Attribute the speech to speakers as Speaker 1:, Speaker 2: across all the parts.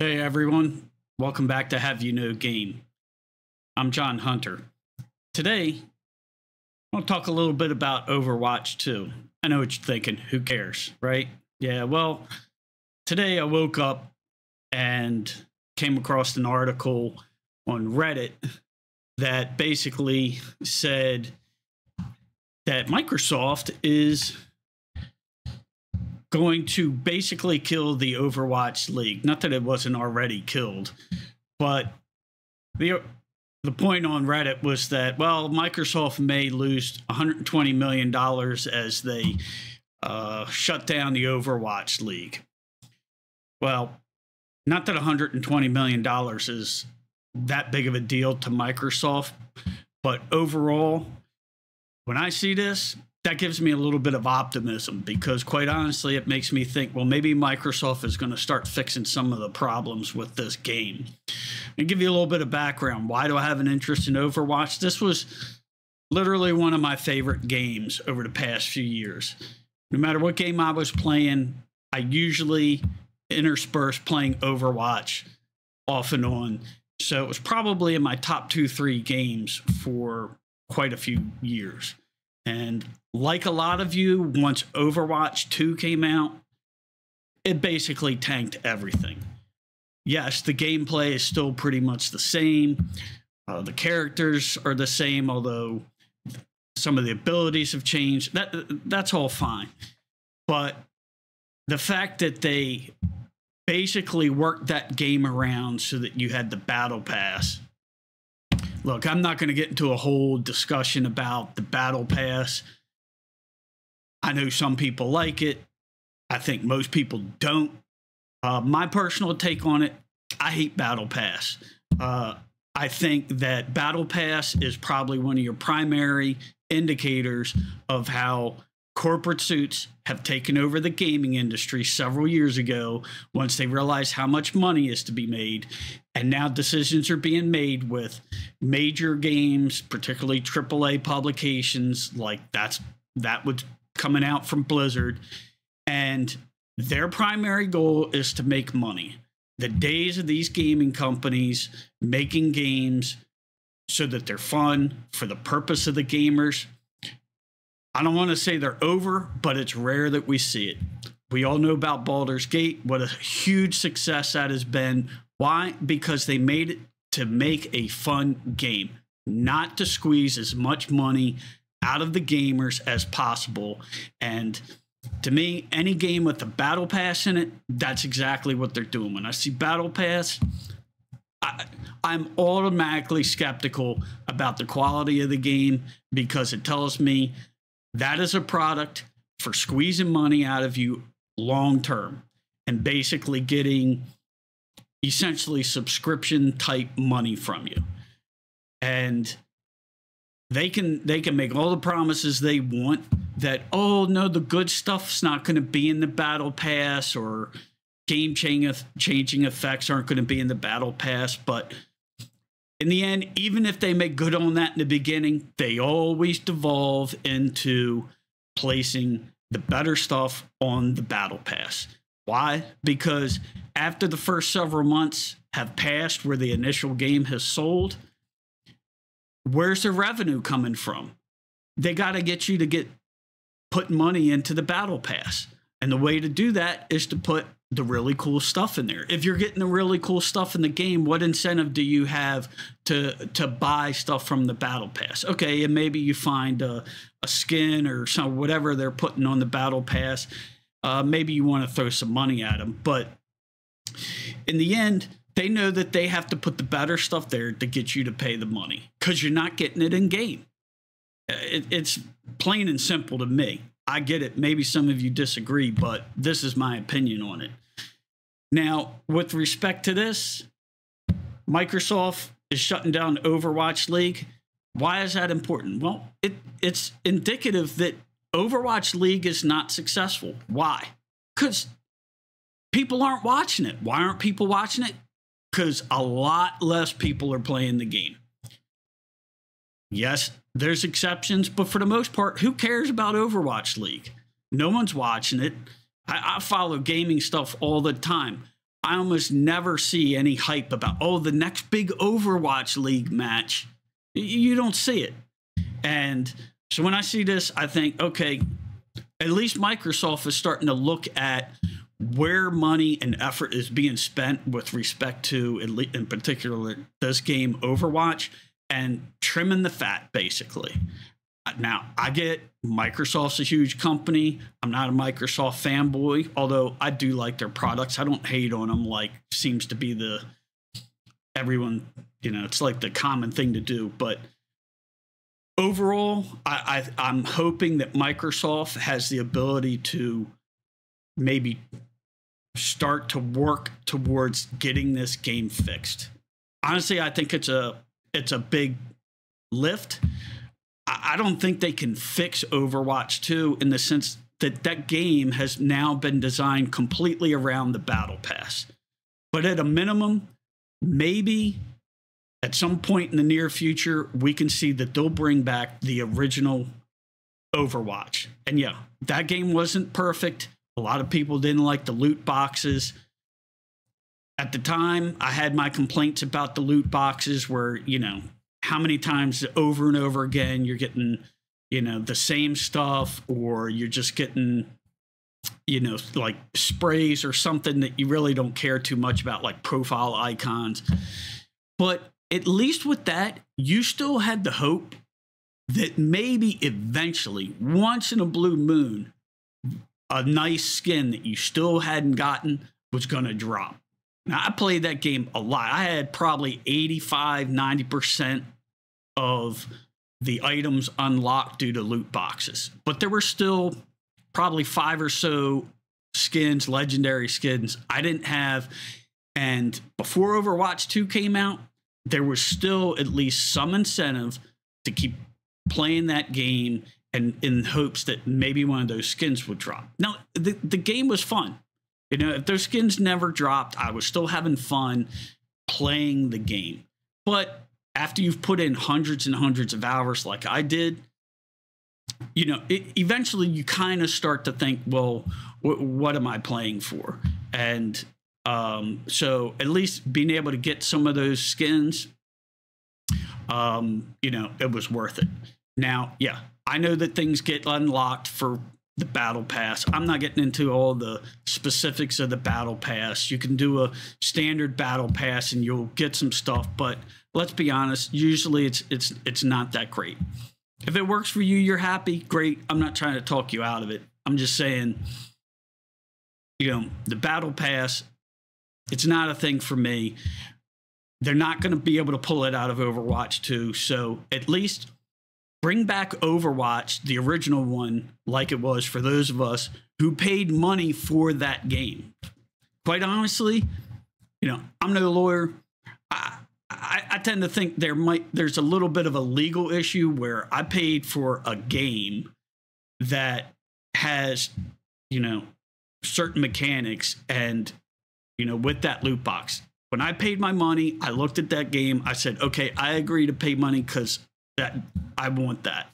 Speaker 1: Hey everyone, welcome back to Have You Know Game. I'm John Hunter. Today, I'll talk a little bit about Overwatch 2. I know what you're thinking, who cares, right? Yeah, well, today I woke up and came across an article on Reddit that basically said that Microsoft is going to basically kill the Overwatch League. Not that it wasn't already killed, but the point on Reddit was that, well, Microsoft may lose $120 million as they shut down the Overwatch League. Well, not that $120 million is that big of a deal to Microsoft, but overall, when I see this, that gives me a little bit of optimism because, quite honestly, it makes me think, well, maybe Microsoft is going to start fixing some of the problems with this game. And give you a little bit of background. Why do I have an interest in Overwatch? This was literally one of my favorite games over the past few years. No matter what game I was playing, I usually intersperse playing Overwatch off and on. So it was probably in my top 2-3 games for quite a few years. And like a lot of you, once Overwatch 2 came out, it basically tanked everything. Yes, the gameplay is still pretty much the same. The characters are the same, although some of the abilities have changed. That's all fine. But the fact that they basically worked that game around so that you had the Battle Pass. Look, I'm not going to get into a whole discussion about the Battle Pass. I know some people like it. I think most people don't. My personal take on it, I hate Battle Pass. I think that Battle Pass is probably one of your primary indicators of how corporate suits have taken over the gaming industry several years ago once they realized how much money is to be made. And now decisions are being made with major games, particularly AAA publications like that was coming out from Blizzard. And their primary goal is to make money. The days of these gaming companies making games so that they're fun for the purpose of the gamers, I don't want to say they're over, but it's rare that we see it. We all know about Baldur's Gate, what a huge success that has been. Why? Because they made it to make a fun game, not to squeeze as much money out of the gamers as possible. And to me, any game with a Battle Pass in it, that's exactly what they're doing. When I see Battle Pass, I'm automatically skeptical about the quality of the game because it tells me that is a product for squeezing money out of you long term and basically getting essentially subscription type money from you. And they can make all the promises they want that, oh no, the good stuff's not going to be in the Battle Pass or game changing effects aren't going to be in the Battle Pass. But in the end, even if they make good on that in the beginning, they always devolve into placing the better stuff on the Battle Pass. Why? Because after the first several months have passed where the initial game has sold, where's the revenue coming from? They got to get you to put money into the Battle Pass. And the way to do that is to put the really cool stuff in there. If you're getting the really cool stuff in the game, what incentive do you have to buy stuff from the Battle Pass? Okay, and maybe you find a skin or whatever they're putting on the Battle Pass. Maybe you want to throw some money at them. But in the end, they know that they have to put the better stuff there to get you to pay the money because you're not getting it in game. It's plain and simple to me. I get it. Maybe some of you disagree, but this is my opinion on it. Now, with respect to this, Microsoft is shutting down Overwatch League. Why is that important? Well, it's indicative that Overwatch League is not successful. Why? Because people aren't watching it. Why aren't people watching it? Because a lot less people are playing the game. Yes, there's exceptions, but for the most part, who cares about Overwatch League? No one's watching it. I follow gaming stuff all the time. I almost never see any hype about, oh, the next big Overwatch League match. You don't see it. And so when I see this, I think, okay, at least Microsoft is starting to look at where money and effort is being spent with respect to, in particular, this game Overwatch, and trimming the fat, basically. Now, I get Microsoft's a huge company. I'm not a Microsoft fanboy, although I do like their products. I don't hate on them like seems to be everyone, it's like the common thing to do. But overall, I'm hoping that Microsoft has the ability to maybe start to work towards getting this game fixed. Honestly, I think it's a big lift. I don't think they can fix Overwatch 2 in the sense that that game has now been designed completely around the Battle Pass. But at a minimum, maybe at some point in the near future, we can see that they'll bring back the original Overwatch. And yeah, that game wasn't perfect. A lot of people didn't like the loot boxes. At the time, I had my complaints about the loot boxes where, how many times over and over again you're getting, the same stuff, or you're just getting, like sprays or something that you really don't care too much about, like profile icons. But at least with that, you still had the hope that maybe eventually, once in a blue moon, a nice skin that you still hadn't gotten was going to drop. Now, I played that game a lot. I had probably 85, 90% of the items unlocked due to loot boxes. But there were still probably 5 or so skins, legendary skins, I didn't have. And before Overwatch 2 came out, there was still at least some incentive to keep playing that game and in hopes that maybe one of those skins would drop. Now, the game was fun. If those skins never dropped, I was still having fun playing the game. But after you've put in hundreds and hundreds of hours like I did, eventually you kind of start to think, well, what am I playing for? And so at least being able to get some of those skins, it was worth it. Now, yeah, I know that things get unlocked for the Battle Pass. I'm not getting into all the specifics of the Battle Pass. You can do a standard Battle Pass and you'll get some stuff, but let's be honest, usually it's not that great. If it works for you, you're happy, great. I'm not trying to talk you out of it. I'm just saying, the Battle Pass, it's not a thing for me. They're not going to be able to pull it out of Overwatch 2, so at least bring back Overwatch, the original one, like it was for those of us who paid money for that game. Quite honestly, I'm no lawyer. I tend to think there's a little bit of a legal issue where I paid for a game that has, certain mechanics and, with that loot box. When I paid my money, I looked at that game. I said, okay, I agree to pay money because I want that.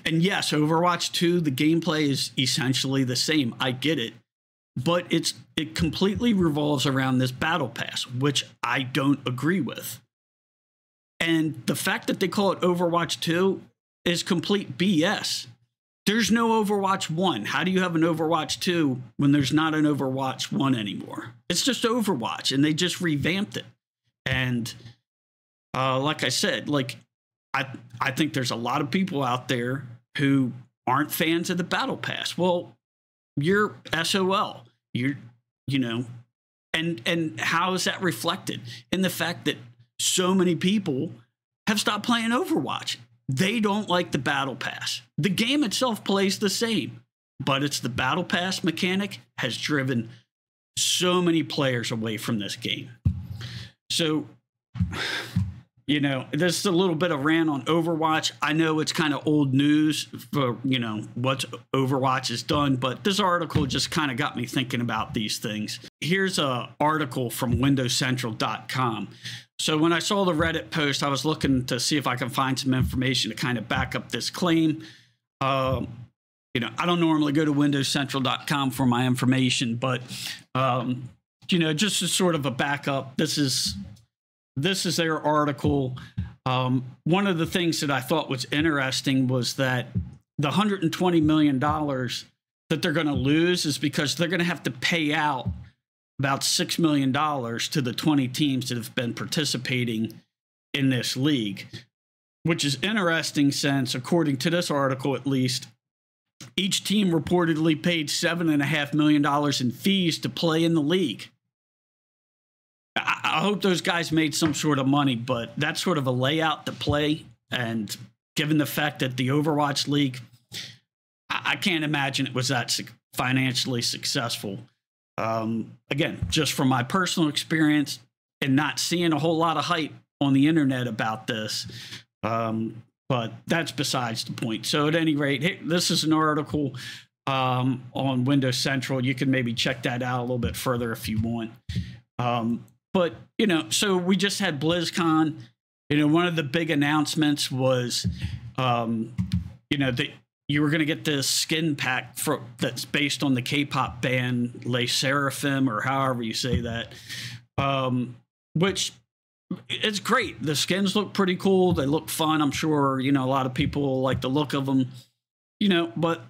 Speaker 1: And yes, Overwatch 2, the gameplay is essentially the same. I get it. But it completely revolves around this Battle Pass, which I don't agree with. And the fact that they call it Overwatch 2 is complete BS. There's no Overwatch 1. How do you have an Overwatch 2 when there's not an Overwatch 1 anymore? It's just Overwatch, and they just revamped it. And like I said, I think there's a lot of people out there who aren't fans of the Battle Pass. Well, you're SOL. And how is that reflected in the fact that so many people have stopped playing Overwatch? They don't like the Battle Pass. The game itself plays the same, but it's the Battle Pass mechanic has driven so many players away from this game. So, this is a little bit of rant on Overwatch. I know it's kind of old news for, what Overwatch has done, but this article just kind of got me thinking about these things. Here's an article from windowscentral.com. So when I saw the Reddit post, I was looking to see if I can find some information to kind of back up this claim. I don't normally go to windowscentral.com for my information, but just as sort of a backup, this is their article. One of the things that I thought was interesting was that the $120 million that they're going to lose is because they're going to have to pay out about $6 million to the 20 teams that have been participating in this league, which is interesting since, according to this article at least, each team reportedly paid $7.5 million in fees to play in the league. I hope those guys made some sort of money, but that's sort of a layout to play. And given the fact that the Overwatch League, I can't imagine it was that financially successful. Again, just from my personal experience and not seeing a whole lot of hype on the internet about this. But that's besides the point. So at any rate, this is an article on Windows Central. You can maybe check that out a little bit further if you want. But, so we just had BlizzCon. One of the big announcements was, that you were going to get this skin pack that's based on the K-pop band Le Seraphim, or however you say that, which it's great. The skins look pretty cool. They look fun. I'm sure, a lot of people like the look of them, but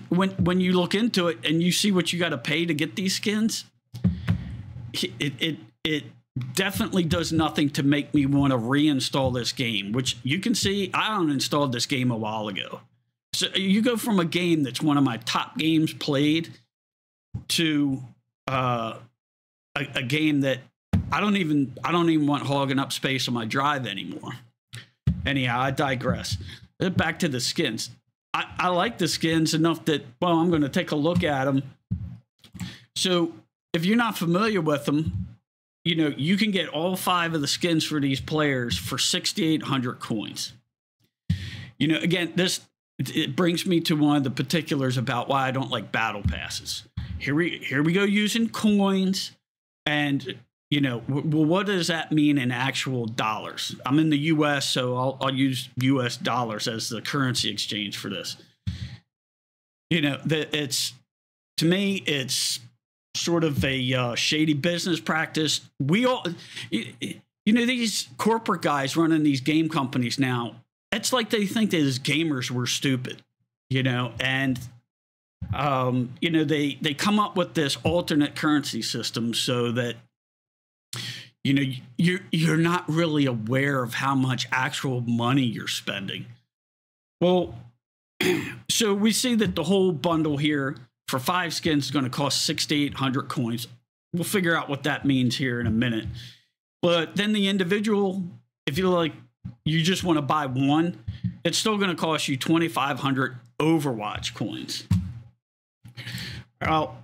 Speaker 1: when you look into it and you see what you got to pay to get these skins, it definitely does nothing to make me want to reinstall this game, which you can see I uninstalled this game a while ago. So you go from a game that's one of my top games played to a game that I don't even want hogging up space on my drive anymore. Anyhow, I digress. Back to the skins. I like the skins enough that, well, I'm going to take a look at them. So if you're not familiar with them, you can get all 5 of the skins for these players for 6,800 coins. Again, it brings me to one of the particulars about why I don't like battle passes. Here we go using coins, and well, what does that mean in actual dollars? I'm in the U.S., so I'll use U.S. dollars as the currency exchange for this. To me, it's sort of a shady business practice. We all, these corporate guys running these game companies now, it's like they think that as gamers we're stupid, and they come up with this alternate currency system so that you're not really aware of how much actual money you're spending. Well, so we see that the whole bundle here for 5 skins is going to cost 6,800 coins. We'll figure out what that means here in a minute. But then the individual, if you just want to buy one, it's still going to cost you 2,500 Overwatch coins. Well,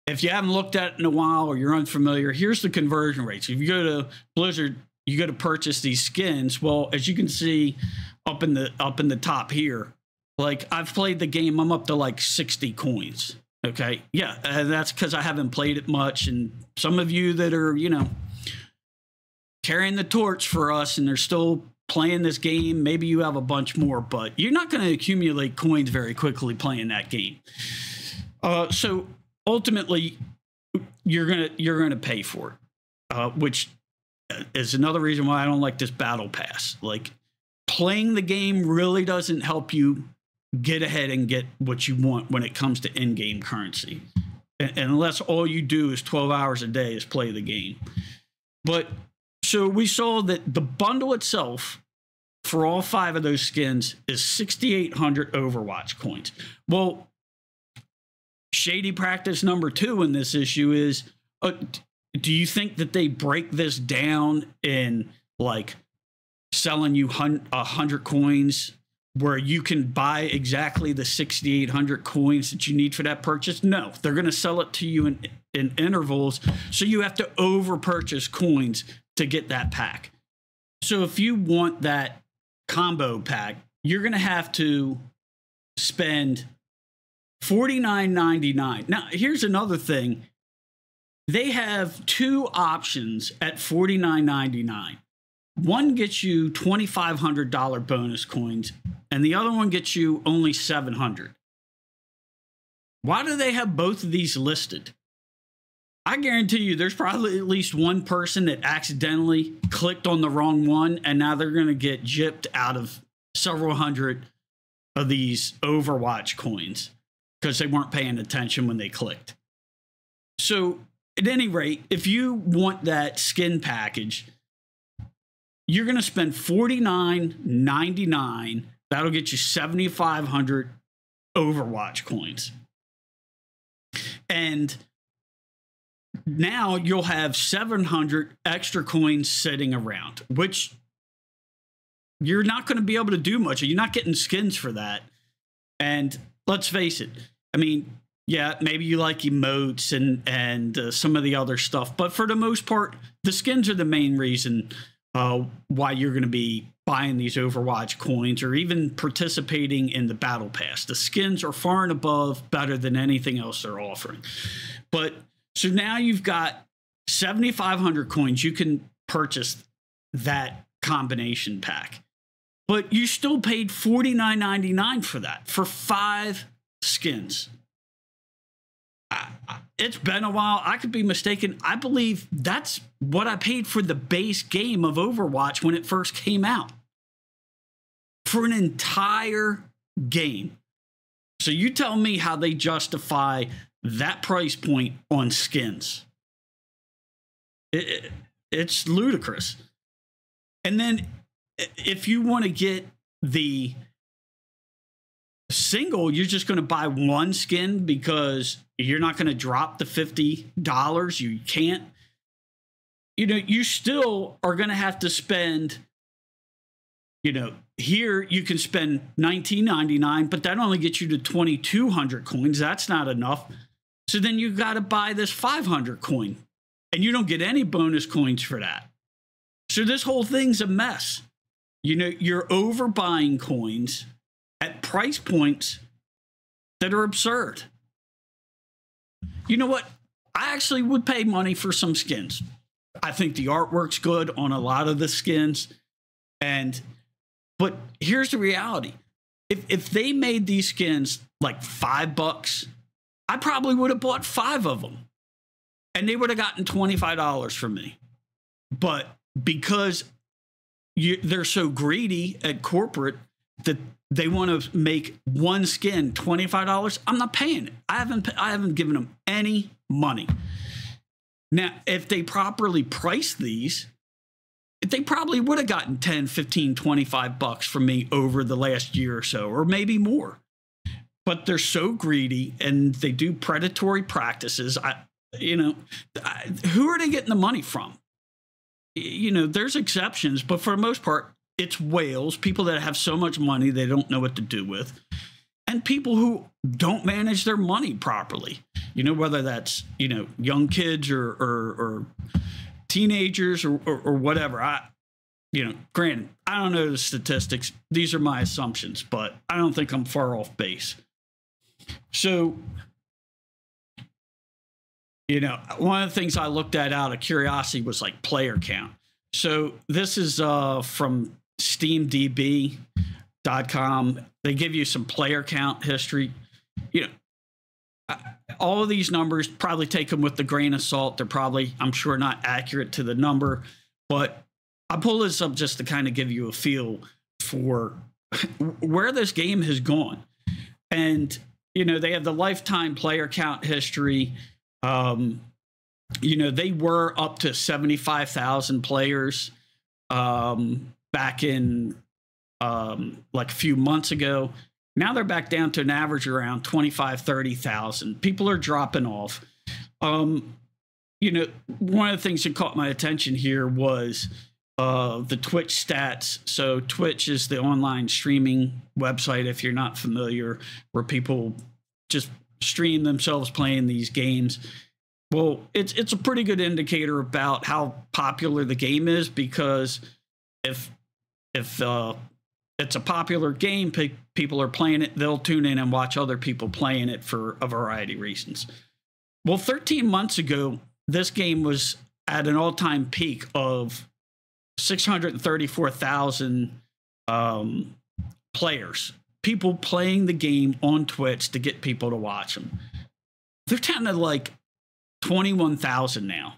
Speaker 1: if you haven't looked at it in a while or you're unfamiliar, here's the conversion rates. If you go to Blizzard, you go to purchase these skins. Well, as you can see up in the top here, I've played the game, I'm up to 60 coins. Okay, yeah, that's because I haven't played it much, and some of you that are carrying the torch for us and they're still playing this game, maybe you have a bunch more, but you're not going to accumulate coins very quickly playing that game. So ultimately, you're gonna pay for it, which is another reason why I don't like this battle pass. Playing the game really doesn't help you get ahead and get what you want when it comes to in-game currency, unless all you do is 12 hours a day is play the game. But so we saw that the bundle itself for all 5 of those skins is 6,800 Overwatch coins. Well, shady practice number 2 in this issue is, do you think that they break this down in selling you 100 coins where you can buy exactly the 6,800 coins that you need for that purchase? No, they're going to sell it to you in intervals, so you have to over purchase coins to get that pack. So if you want that combo pack, you're going to have to spend $49.99. Now, here's another thing. They have 2 options at $49.99. One gets you $2,500 bonus coins, and the other one gets you only $700. Why do they have both of these listed? I guarantee you there's probably at least one person that accidentally clicked on the wrong one, and now they're going to get gypped out of several hundred of these Overwatch coins because they weren't paying attention when they clicked. So at any rate, if you want that skin package, you're going to spend $49.99. That'll get you 7,500 Overwatch coins. And now you'll have 700 extra coins sitting around, which you're not going to be able to do much. You're not getting skins for that. And let's face it. I mean, yeah, maybe you like emotes and some of the other stuff, but for the most part, the skins are the main reason why you're going to be buying these Overwatch coins or even participating in the battle pass. The skins are far and above better than anything else they're offering. But so now you've got 7,500 coins. You can purchase that combination pack, but you still paid $49.99 for that, for 5 skins. It's been a while. I could be mistaken. I believe that's what I paid for the base game of Overwatch when it first came out. For an entire game. So you tell me how they justify that price point on skins. It's ludicrous. And then if you want to get the single, you're just going to buy one skin because you're not going to drop the $50. You can't. You know, you still are going to have to spend, you know, here you can spend $19.99, but that only gets you to 2,200 coins. That's not enough. So then you got to buy this 500 coin, and you don't get any bonus coins for that. So this whole thing's a mess. You know, you're overbuying coins at price points that are absurd. You know what? I actually would pay money for some skins. I think the artwork's good on a lot of the skins. But here's the reality. If they made these skins like $5, I probably would have bought 5 of them. And they would have gotten $25 from me. But because they're so greedy at corporate that they want to make one skin $25, I'm not paying it. I haven't given them any money. Now, if they properly priced these, they probably would have gotten 10, 15, 25 bucks from me over the last year or so, or maybe more. But they're so greedy and they do predatory practices. Who are they getting the money from? You know, there's exceptions, but for the most part, it's whales, people that have so much money they don't know what to do with, and people who don't manage their money properly. You know, whether that's, you know, young kids or teenagers or whatever. Granted, I don't know the statistics. These are my assumptions, but I don't think I'm far off base. So, you know, one of the things I looked at out of curiosity was like player count. So this is from SteamDB.com. They give you some player count history. You know, all of these numbers, probably take them with a grain of salt. They're probably, I'm sure, not accurate to the number, but I pull this up just to kind of give you a feel for where this game has gone. And, you know, they have the lifetime player count history. You know, they were up to 75,000 players back in like a few months ago. Now they're back down to an average around 25, 30,000. People are dropping off. You know, one of the things that caught my attention here was the Twitch stats. So Twitch is the online streaming website, if you're not familiar, where people just stream themselves playing these games. Well, it's a pretty good indicator about how popular the game is, because if it's a popular game, people are playing it, they'll tune in and watch other people playing it for a variety of reasons. Well, 13 months ago, this game was at an all-time peak of 634,000 players, people playing the game on Twitch to get people to watch them. They're down to like 21,000 now.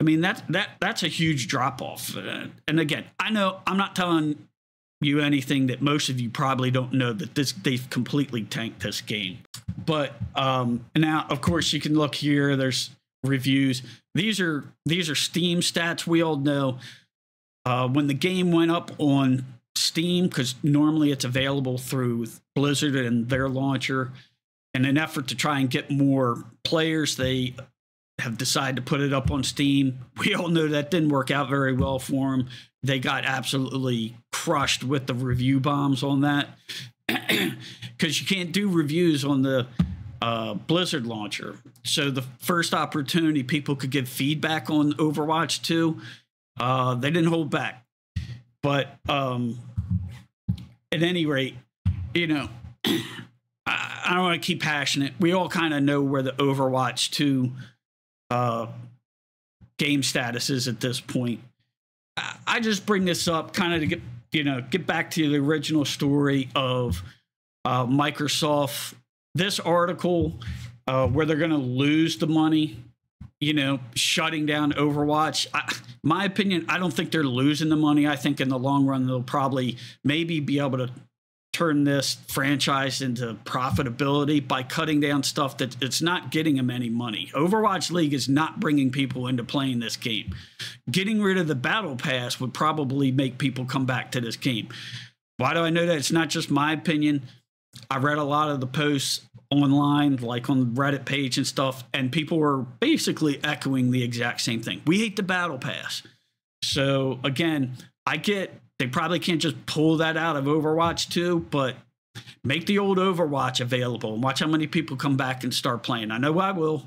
Speaker 1: I mean, that's a huge drop off. And again, I know I'm not telling you anything that most of you probably don't know, that they've completely tanked this game. But now, of course, you can look here. There's reviews. These are Steam stats. We all know when the game went up on Steam, because normally it's available through Blizzard and their launcher. In an effort to try and get more players, they have decided to put it up on Steam. We all know that didn't work out very well for them. They got absolutely crushed with the review bombs on that, because you can't do reviews on the Blizzard launcher. So the first opportunity people could give feedback on Overwatch 2, they didn't hold back. But at any rate, you know, I don't want to keep passionate. We all kind of know where the Overwatch 2 game status is at this point. I just bring this up kind of to get back to the original story of Microsoft. This article where they're going to lose the money, shutting down Overwatch. My opinion, I don't think they're losing the money. I think in the long run, they'll probably maybe be able to turn this franchise into profitability by cutting down stuff that it's not getting them any money. Overwatch League is not bringing people into playing this game. Getting rid of the battle pass would probably make people come back to this game. Why do I know that? It's not just my opinion. I read a lot of the posts online, like on the Reddit page and stuff, and people were basically echoing the exact same thing. We hate the battle pass. So again, I get they probably can't just pull that out of Overwatch 2, but make the old Overwatch available and watch how many people come back and start playing. I know I will.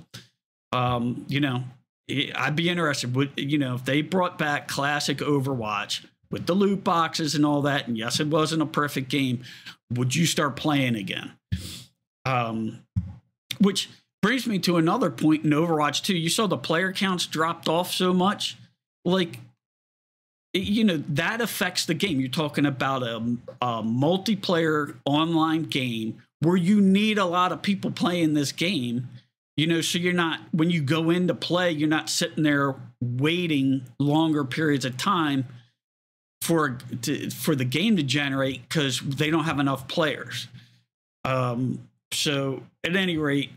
Speaker 1: I'd be interested. If they brought back classic Overwatch with the loot boxes and all that, and yes, it wasn't a perfect game, would you start playing again? Which brings me to another point in Overwatch 2. You saw the player counts dropped off so much. That affects the game. You're talking about a multiplayer online game where you need a lot of people playing this game, so you're not, when you go in to play, you're not sitting there waiting longer periods of time for the game to generate because they don't have enough players. So at any rate,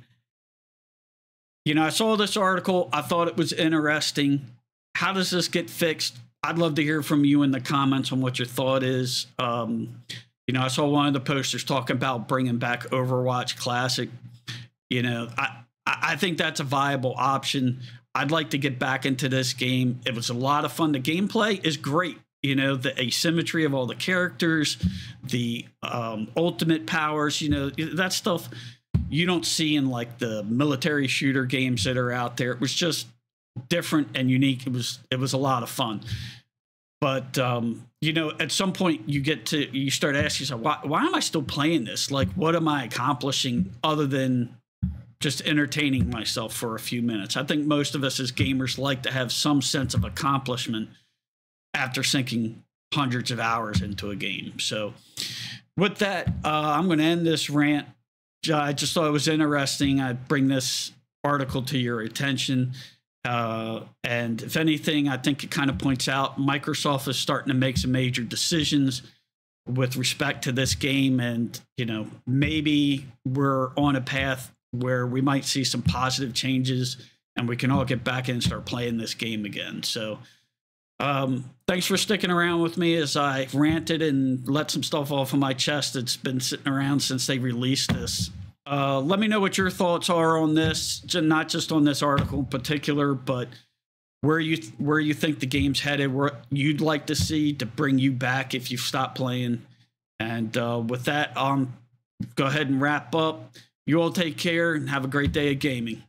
Speaker 1: I saw this article. I thought it was interesting. How does this get fixed? I'd love to hear from you in the comments on what your thought is. I saw one of the posters talking about bringing back Overwatch Classic. I think that's a viable option. I'd like to get back into this game. It was a lot of fun. The gameplay is great. The asymmetry of all the characters, the ultimate powers, that stuff you don't see in like the military shooter games that are out there. It was just different and unique. It was a lot of fun. But at some point you start asking yourself, why am I still playing this? Like, what am I accomplishing other than just entertaining myself for a few minutes? I think most of us as gamers like to have some sense of accomplishment after sinking hundreds of hours into a game. So with that, I'm going to end this rant. I just thought it was interesting. I'd bring this article to your attention. And if anything, I think it kind of points out Microsoft is starting to make some major decisions with respect to this game. And, maybe we're on a path where we might see some positive changes and we can all get back in and start playing this game again. So thanks for sticking around with me as I ranted and let some stuff off of my chest that's been sitting around since they released this. Let me know what your thoughts are on this, not just on this article in particular, but where you think the game's headed, what you'd like to see to bring you back if you've stopped playing. And with that, go ahead and wrap up. You all take care and have a great day of gaming.